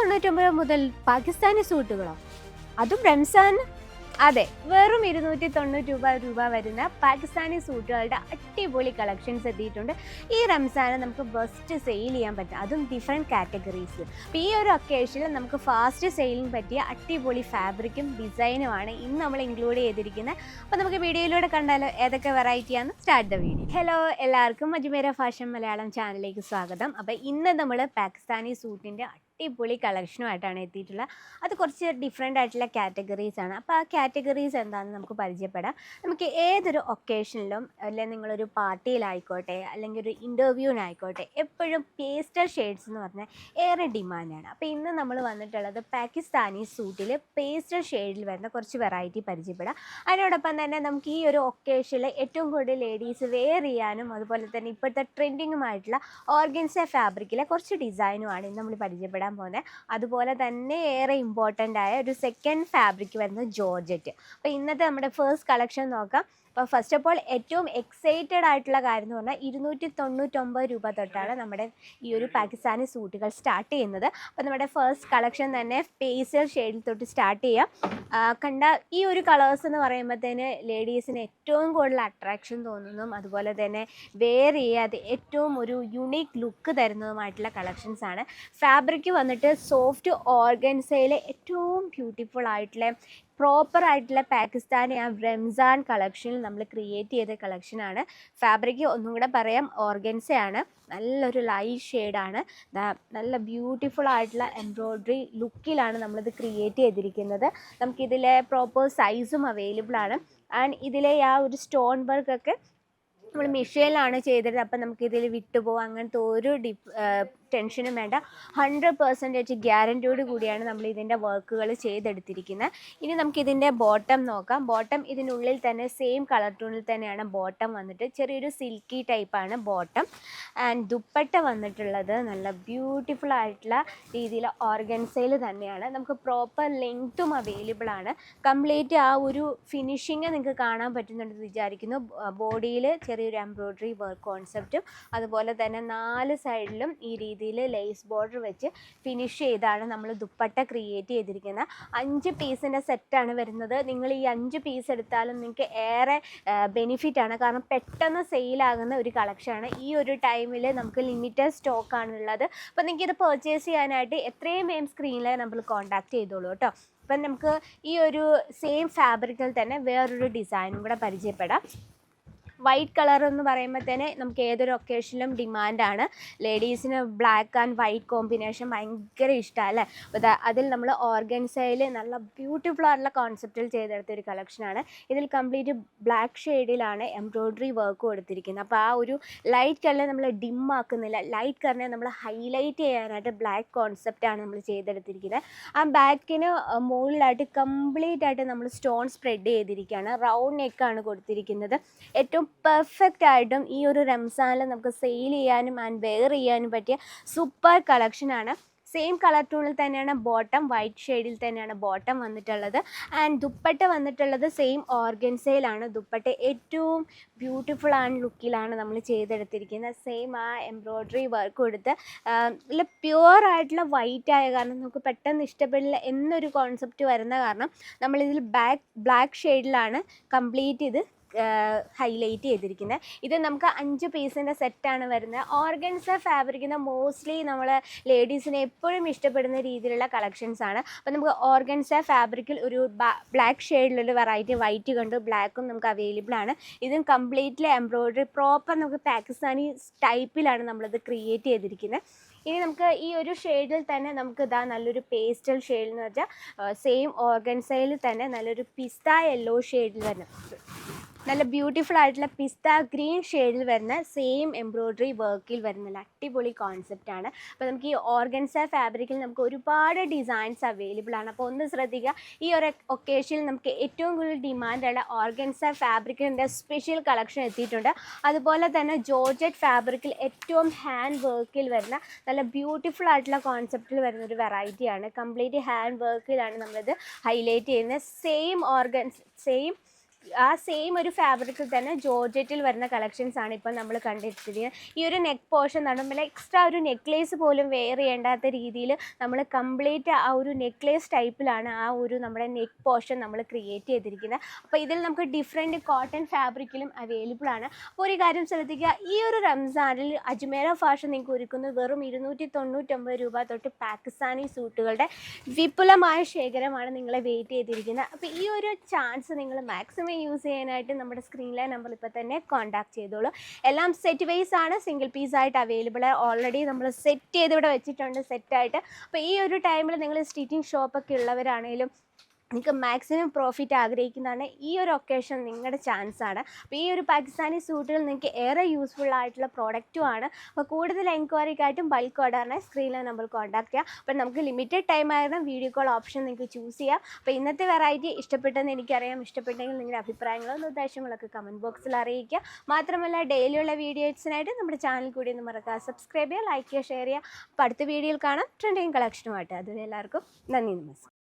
299 മുതൽ പാകിസ്ഥാനി സൂട്ടുകളോ? അതും റംസാൻ? അതെ, വെറും 290 രൂപ വരുന്ന പാകിസ്ഥാനി സൂട്ടുകളുടെ അടിപൊളി കളക്ഷൻസ് എത്തിയിട്ടുണ്ട്. ഈ റംസാന് നമുക്ക് ബെസ്റ്റ് സെയിൽ ചെയ്യാൻ പറ്റും, അതും ഡിഫറെൻറ്റ് കാറ്റഗറീസിൽ. അപ്പോൾ ഈ ഒരു ഒക്കേഷനിൽ നമുക്ക് ഫാസ്റ്റ് സെയിലിന് പറ്റിയ അടിപൊളി ഫാബ്രിക്കും ഡിസൈനുമാണ് ഇന്ന് നമ്മൾ ഇൻക്ലൂഡ് ചെയ്തിരിക്കുന്നത്. അപ്പോൾ നമുക്ക് വീഡിയോയിലൂടെ കണ്ടാലോ ഏതൊക്കെ വെറൈറ്റിയാണ്. Start the video. ഹലോ, എല്ലാവർക്കും അജ്മീര ഫാഷൻ മലയാളം ചാനലിലേക്ക് സ്വാഗതം. അപ്പോൾ ഇന്ന് നമ്മൾ പാകിസ്ഥാനി സൂട്ടിൻ്റെ അടിപൊളി കളക്ഷനുമായിട്ടാണ് എത്തിയിട്ടുള്ളത്. അത് കുറച്ച് ഡിഫറെൻ്റ് ആയിട്ടുള്ള കാറ്റഗറീസ് ആണ്. അപ്പോൾ ആ കാറ്റഗറീസ് എന്താണെന്ന് നമുക്ക് പരിചയപ്പെടാം. നമുക്ക് ഏതൊരു ഒക്കേഷനിലും, അല്ലെങ്കിൽ നിങ്ങളൊരു പാർട്ടിയിലായിക്കോട്ടെ അല്ലെങ്കിൽ ഒരു ഇൻ്റർവ്യൂവിനായിക്കോട്ടെ, എപ്പോഴും പേസ്റ്റൽ ഷെയ്ഡ്സ് എന്ന് പറഞ്ഞാൽ ഏറെ ഡിമാൻഡാണ്. അപ്പോൾ ഇന്ന് നമ്മൾ വന്നിട്ടുള്ളത് പാകിസ്ഥാനി സൂട്ടിൽ പേസ്റ്റൽ ഷെയ്ഡിൽ വരുന്ന കുറച്ച് വെറൈറ്റി പരിചയപ്പെടാം. അതിനോടൊപ്പം തന്നെ നമുക്ക് ഈ ഒരു ഒക്കേഷനിൽ ഏറ്റവും കൂടുതൽ ലേഡീസ് വെയർ ചെയ്യാനും അതുപോലെ തന്നെ ഇപ്പോഴത്തെ ട്രെൻഡിങ്ങുമായിട്ടുള്ള ഓർഗൻസ ഫാബ്രിക്കിലെ കുറച്ച് ഡിസൈനുമാണ് ഇന്ന് നമ്മൾ പരിചയപ്പെടാൻ പോകുന്നത്. അതുപോലെ തന്നെ ഏറെ ഇമ്പോർട്ടൻ്റ് ആയ ഒരു സെക്കൻഡ് ഫാബ്രിക് വരുന്നത് ജോർജറ്റ്. അപ്പോൾ ഇന്നത്തെ നമ്മുടെ ഫസ്റ്റ് കളക്ഷൻ നോക്കാം. അപ്പോൾ ഫസ്റ്റ് ഓഫ് ഓൾ ഏറ്റവും എക്സൈറ്റഡ് ആയിട്ടുള്ള കാര്യം എന്ന് പറഞ്ഞാൽ 299 രൂപ തൊട്ടാണ് നമ്മുടെ ഈ ഒരു പാകിസ്ഥാനി സൂട്ടുകൾ സ്റ്റാർട്ട് ചെയ്യുന്നത്. അപ്പോൾ നമ്മുടെ ഫസ്റ്റ് കളക്ഷൻ തന്നെ പേസ്റ്റൽ ഷെയ്ഡിൽ തൊട്ട് സ്റ്റാർട്ട് ചെയ്യാം. കണ്ട ഈ ഒരു കളേഴ്സ് എന്ന് പറയുമ്പോഴത്തേന് ലേഡീസിന് ഏറ്റവും കൂടുതൽ അട്രാക്ഷൻ തോന്നുന്നതും അതുപോലെ തന്നെ വെയർ ചെയ്യാതെ ഏറ്റവും ഒരു യുണീക്ക് ലുക്ക് തരുന്നതുമായിട്ടുള്ള കളക്ഷൻസാണ്. ഫാബ്രിക് വന്നിട്ട് സോഫ്റ്റ് ഓർഗൻസയിലെ ഏറ്റവും ബ്യൂട്ടിഫുൾ ആയിട്ടുള്ള പ്രോപ്പറായിട്ടുള്ള പാകിസ്ഥാനി ആ റംസാൻ കളക്ഷനിൽ നമ്മൾ ക്രിയേറ്റ് ചെയ്ത കളക്ഷനാണ്. ഫാബ്രിക് ഒന്നും കൂടെ പറയാം, ഓർഗൻസയാണ്. നല്ലൊരു ലൈറ്റ് ഷെയ്ഡാണ്. നല്ല ബ്യൂട്ടിഫുൾ ആയിട്ടുള്ള എംബ്രോയ്ഡറി ലുക്കിലാണ് നമ്മളിത് ക്രിയേറ്റ് ചെയ്തിരിക്കുന്നത്. നമുക്കിതിലെ പ്രോപ്പർ സൈസും അവൈലബിൾ ആണ്. ആൻഡ് ഇതിലെ ആ ഒരു സ്റ്റോൺ വർക്കൊക്കെ നമ്മൾ മെഷീനിലാണ് ചെയ്തത്. അപ്പം നമുക്കിതിൽ വിട്ടുപോകും അങ്ങനത്തെ ഒരു ടെൻഷനും വേണ്ട. 100% ഗ്യാരൻറ്റിയോട് കൂടിയാണ് നമ്മൾ ഇതിൻ്റെ വർക്കുകൾ ചെയ്തെടുത്തിരിക്കുന്നത്. ഇനി നമുക്കിതിൻ്റെ ബോട്ടം നോക്കാം. ബോട്ടം ഇതിനുള്ളിൽ തന്നെ സെയിം കളർ ടൂണിൽ തന്നെയാണ് ബോട്ടം വന്നിട്ട്. ചെറിയൊരു സിൽക്കി ടൈപ്പാണ് ബോട്ടം. ആൻഡ് ദുപ്പട്ട വന്നിട്ടുള്ളത് നല്ല ബ്യൂട്ടിഫുൾ ആയിട്ടുള്ള രീതിയിൽ ഓർഗൻസയിൽ തന്നെയാണ്. നമുക്ക് പ്രോപ്പർ ലെങ്ത്തും അവൈലബിൾ ആണ്. കംപ്ലീറ്റ് ആ ഒരു ഫിനിഷിങ് നിങ്ങൾക്ക് കാണാൻ പറ്റുന്നുണ്ടെന്ന് വിചാരിക്കുന്നു. ബോഡിയിൽ ചെറിയൊരു എംബ്രോയ്ഡറി വർക്ക് കോൺസെപ്റ്റും അതുപോലെ തന്നെ 4 സൈഡിലും ഈ രീതിയിൽ ലേസ് ബോർഡർ വെച്ച് ഫിനിഷ് ചെയ്താണ് നമ്മൾ ദുപ്പട്ട ക്രിയേറ്റ് ചെയ്തിരിക്കുന്നത്. 5 പീസിൻ്റെ സെറ്റാണ് വരുന്നത്. നിങ്ങൾ ഈ 5 പീസ് എടുത്താലും നിങ്ങൾക്ക് ഏറെ ബെനിഫിറ്റാണ്. കാരണം പെട്ടെന്ന് സെയിലാകുന്ന ഒരു കളക്ഷനാണ്. ഈ ഒരു ടൈമിൽ നമുക്ക് ലിമിറ്റഡ് സ്റ്റോക്കാണുള്ളത്. അപ്പോൾ നിങ്ങൾക്ക് ഇത് പർച്ചേസ് ചെയ്യാനായിട്ട് എത്രയും വേഗം സ്ക്രീനിൽ നമ്മൾ കോൺടാക്ട് ചെയ്തോളൂ കേട്ടോ. അപ്പം നമുക്ക് ഈ ഒരു സെയിം ഫാബ്രിക്കിൽ തന്നെ വേറൊരു ഡിസൈനും കൂടെ പരിചയപ്പെടാം. വൈറ്റ് കളർ എന്ന് പറയുമ്പോഴത്തേന് നമുക്ക് ഏതൊരു ഒക്കേഷനിലും ഡിമാൻഡാണ്. ലേഡീസിന് ബ്ലാക്ക് ആൻഡ് വൈറ്റ് കോമ്പിനേഷൻ ഭയങ്കര ഇഷ്ടമാണ് അല്ലേ. അപ്പോൾ അതിൽ നമ്മൾ ഓർഗൻസയിൽ നല്ല ബ്യൂട്ടിഫുൾ ആയിട്ടുള്ള കോൺസെപ്റ്റിൽ ചെയ്തെടുത്ത ഒരു കളക്ഷനാണ്. ഇതിൽ കംപ്ലീറ്റ് ബ്ലാക്ക് ഷെയ്ഡിലാണ് എംബ്രോയ്ഡറി വർക്ക് കൊടുത്തിരിക്കുന്നത്. അപ്പോൾ ആ ഒരു ലൈറ്റ് കളറിനെ നമ്മൾ ഡിം ആക്കുന്നില്ല, ലൈറ്റ് കളറിനെ നമ്മൾ ഹൈലൈറ്റ് ചെയ്യാനായിട്ട് ബ്ലാക്ക് കോൺസെപ്റ്റാണ് നമ്മൾ ചെയ്തെടുത്തിരിക്കുന്നത്. ആ ബാക്കിന് മുകളിലായിട്ട് കംപ്ലീറ്റ് ആയിട്ട് നമ്മൾ സ്റ്റോൺ സ്പ്രെഡ് ചെയ്തിരിക്കുകയാണ്. റൗണ്ട് നെക്കാണ് കൊടുത്തിരിക്കുന്നത്. ഏറ്റവും പെർഫെക്റ്റ് ആയിട്ടും ഈ ഒരു റംസാനിൽ നമുക്ക് സെയിൽ ചെയ്യാനും ആൻഡ് വെയർ ചെയ്യാനും പറ്റിയ സൂപ്പർ കളക്ഷനാണ്. സെയിം കളർ ടൂണിൽ തന്നെയാണ് ബോട്ടം, വൈറ്റ് ഷെയ്ഡിൽ തന്നെയാണ് ബോട്ടം വന്നിട്ടുള്ളത്. ആൻഡ് ദുപ്പട്ട വന്നിട്ടുള്ളത് സെയിം ഓർഗൻസയിലാണ്. ദുപ്പട്ട ഏറ്റവും ബ്യൂട്ടിഫുൾ ആൻഡ് ലുക്കിലാണ് നമ്മൾ ചെയ്തെടുത്തിരിക്കുന്നത്. സെയിം ആ എംബ്രോയ്ഡറി വർക്ക് കൊടുത്ത് നല്ല പ്യുവർ ആയിട്ടുള്ള വൈറ്റ് ആയ കാരണം നമുക്ക് പെട്ടെന്ന് ഇഷ്ടപ്പെടില്ല എന്നൊരു കോൺസെപ്റ്റ് വരുന്ന കാരണം നമ്മളിതിൽ ബ്ലാക്ക് ഷെയ്ഡിലാണ് കംപ്ലീറ്റ് ഇത് ഹൈലൈറ്റ് ചെയ്തിരിക്കുന്നത്. ഇത് നമുക്ക് 5 പീസിൻ്റെ സെറ്റാണ് വരുന്നത്. ഓർഗൻസ ഫാബ്രിക്കിന് മോസ്റ്റ്ലി നമ്മൾ ലേഡീസിനെ എപ്പോഴും ഇഷ്ടപ്പെടുന്ന രീതിയിലുള്ള കളക്ഷൻസാണ്. അപ്പോൾ നമുക്ക് ഓർഗൻസ ഫാബ്രിക്കിൽ ഒരു ബ്ലാക്ക് ഷെയ്ഡിലൊരു വെറൈറ്റി വൈറ്റ് കണ്ട് ബ്ലാക്കും നമുക്ക് അവൈലബിൾ ആണ്. ഇതും കംപ്ലീറ്റ്ലി എംബ്രോയ്ഡറി പ്രോപ്പർ നമുക്ക് പാകിസ്ഥാനി ടൈപ്പിലാണ് നമ്മളിത് ക്രിയേറ്റ് ചെയ്തിരിക്കുന്നത്. ഇനി നമുക്ക് ഈ ഒരു ഷെയ്ഡിൽ തന്നെ നമുക്ക് ഇതാ നല്ലൊരു പേസ്റ്റൽ ഷെയ്ഡ് എന്ന് വെച്ചാൽ സെയിം ഓർഗൻസയിൽ തന്നെ നല്ലൊരു പിസ്ത യെല്ലോ ഷെയ്ഡിൽ തന്നെ നല്ല ബ്യൂട്ടിഫുൾ ആയിട്ടുള്ള പിസ്ത ഗ്രീൻ ഷെയ്ഡിൽ വരുന്ന സെയിം എംബ്രോയ്ഡറി വർക്കിൽ വരുന്ന നല്ല അടിപൊളി കോൺസെപ്റ്റാണ്. അപ്പോൾ നമുക്ക് ഈ ഓർഗൻസ ഫാബ്രിക്കിൽ നമുക്ക് ഒരുപാട് ഡിസൈൻസ് അവൈലബിൾ ആണ്. അപ്പോൾ ഒന്ന് ശ്രദ്ധിക്കുക, ഈ ഒരു ഒക്കേഷനിൽ നമുക്ക് ഏറ്റവും കൂടുതൽ ഡിമാൻഡുള്ള ഓർഗൻസ ഫാബ്രിക്കിൻ്റെ സ്പെഷ്യൽ കളക്ഷൻ എത്തിയിട്ടുണ്ട്. അതുപോലെ തന്നെ ജോർജറ്റ് ഫാബ്രിക്കിൽ ഏറ്റവും ഹാൻഡ് വർക്കിൽ വരുന്ന നല്ല ബ്യൂട്ടിഫുൾ ആയിട്ടുള്ള കോൺസെപ്റ്റിൽ വരുന്ന ഒരു വെറൈറ്റിയാണ്. കംപ്ലീറ്റ് ഹാൻഡ് വർക്കിലാണ് നമ്മളിത് ഹൈലൈറ്റ് ചെയ്യുന്നത്. സെയിം ആ സെയിം ഒരു ഫാബ്രിക്കിൽ തന്നെ ജോർജറ്റിൽ വരുന്ന കളക്ഷൻസ് ആണ് ഇപ്പം നമ്മൾ കണ്ടിട്ടിരിക്കുന്നത്. ഈ ഒരു നെക്ക് പോർഷൻ നമ്മൾ എക്സ്ട്രാ ഒരു നെക്ലേസ് പോലും വെയർ ചെയ്യേണ്ടാത്ത രീതിയിൽ നമ്മൾ കംപ്ലീറ്റ് ആ ഒരു നെക്ലേസ് ടൈപ്പിലാണ് ആ ഒരു നമ്മുടെ നെക്ക് പോർഷൻ നമ്മൾ ക്രിയേറ്റ് ചെയ്തിരിക്കുന്നത്. അപ്പോൾ ഇതിൽ നമുക്ക് ഡിഫറെൻറ്റ് കോട്ടൺ ഫാബ്രിക്കിലും അവൈലബിൾ ആണ്. അപ്പോൾ ഒരു കാര്യം ശ്രദ്ധിക്കുക, ഈ ഒരു റംസാനിൽ അജ്മേര ഫാഷൻ നിങ്ങൾക്ക് ഒരുക്കുന്നത് വെറും 299 രൂപ തൊട്ട് പാകിസ്ഥാനി സൂട്ടുകളുടെ വിപുലമായ ശേഖരമാണ് നിങ്ങളെ വെയിറ്റ് ചെയ്തിരിക്കുന്നത്. അപ്പോൾ ഈ ഒരു ചാൻസ് നിങ്ങൾ മാക്സിമം യൂസ് ചെയ്യാനായിട്ട് നമ്മുടെ സ്ക്രീനിലെ നമ്പർ ഇപ്പോൾ തന്നെ കോൺടാക്ട് ചെയ്തോളൂ. എല്ലാം സെറ്റ് വൈസ് ആണ്, സിംഗിൾ പീസ് ആയിട്ട് അവൈലബിൾ. ഓൾറെഡി നമ്മൾ സെറ്റ് ചെയ്ത് ഇവിടെ വെച്ചിട്ടുണ്ട് സെറ്റായിട്ട്. അപ്പോൾ ഈ ഒരു ടൈമിൽ നിങ്ങൾ സ്റ്റിച്ചിങ് ഷോപ്പൊക്കെ ഉള്ളവരാണെങ്കിലും നിങ്ങൾക്ക് മാക്സിമം പ്രോഫിറ്റ് ആഗ്രഹിക്കുന്നതാണ്, ഈ ഒരു ഒക്കേഷൻ നിങ്ങളുടെ ചാൻസാണ്. അപ്പോൾ ഈ ഒരു പാകിസ്ഥാനി സൂട്ടുകൾ നിങ്ങൾക്ക് ഏറെ യൂസ്ഫുൾ ആയിട്ടുള്ള പ്രോഡക്റ്റുമാണ്. അപ്പോൾ കൂടുതൽ എൻക്വയറിക്കായിട്ടും ബൾക്ക് ഓർഡറിനായി സ്ക്രീനിലെ നമ്പർ കോൺടാക്ട് ചെയ്യാം. അപ്പോൾ നമുക്ക് ലിമിറ്റഡ് ടൈം ആയിരുന്നു വീഡിയോ കോൾ ഓപ്ഷൻ നിങ്ങൾക്ക് ചൂസ് ചെയ്യാം. അപ്പോൾ ഇന്നത്തെ വെറൈറ്റി ഇഷ്ടപ്പെട്ടെന്ന് എനിക്കറിയാം. ഇഷ്ടപ്പെട്ടെങ്കിൽ നിങ്ങളുടെ അഭിപ്രായങ്ങളും നിർദ്ദേശങ്ങളൊക്കെ കമൻറ്റ് ബോക്സിൽ അറിയിക്കുക. മാത്രമല്ല ഡെയിലിയുള്ള വീഡിയോസിനായിട്ട് നമ്മുടെ ചാനൽ കൂടി ഒന്ന് മറക്കാതെ സബ്സ്ക്രൈബ് ചെയ്യുക, ലൈക്ക് ചെയ്യുക, ഷെയർ ചെയ്യുക. അപ്പോൾ അടുത്ത വീഡിയോയിൽ കാണാം ട്രെൻഡിങ് കളക്ഷനുമായിട്ട്. അതുവരെ എല്ലാവർക്കും നന്ദി, നമസ്കാരം.